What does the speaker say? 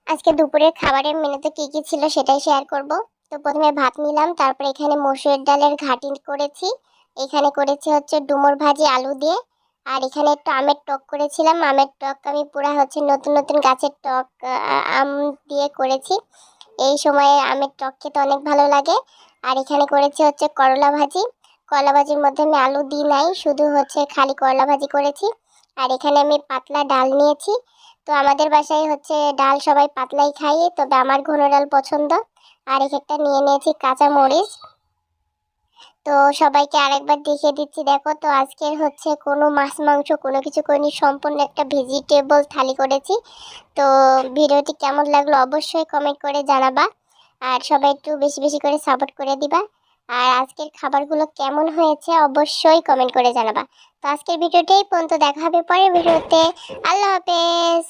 আজকে দুপুরের খাবারের মেনুতে কি কি ছিল সেটাই শেয়ার করব। তো প্রথমে ভাত নিলাম, তারপরে এখানে মসুর ডালের ঘাটি করেছি। এখানে করেছি হচ্ছে ডুমুর ভাজি আলু দিয়ে। আর এখানে একটু আমের টক করেছিলাম। আমের টক আমি পুরা হচ্ছে নতুন নতুন গাছের টক আম দিয়ে করেছি। এই সময়ে আমের টক খেতে অনেক ভালো লাগে। আর এখানে করেছি হচ্ছে করলা ভাজি। করলা ভাজির মধ্যে আমি আলু দিই নাই, শুধু হচ্ছে খালি করলা ভাজি করেছি। আর এখানে আমি পাতলা ডাল নিয়েছি। তো আমাদের বাসায় হচ্ছে ডাল সবাই পাতলাই খাই, তবে আমার ঘন ডাল পছন্দ। আর একটা নিয়ে নিয়েছি কাঁচা মরিচ। তো সবাইকে আরেকবার দেখিয়ে দিচ্ছি, দেখো। তো আজকের হচ্ছে কোনো মাছ মাংস কোনো কিছু করিনি, সম্পূর্ণ একটা ভেজিটেবল থালি করেছি। তো ভিডিওটি কেমন লাগলো অবশ্যই কমেন্ট করে জানাবা। আর সবাই একটু বেশি বেশি করে সাপোর্ট করে দিবা। আর আজকের খাবারগুলো কেমন হয়েছে অবশ্যই কমেন্ট করে জানাবা। তো আজকের ভিডিওটাই পর্যন্ত, দেখা হবে পরের ভিডিওতে। আল্লাহ হাফেজ।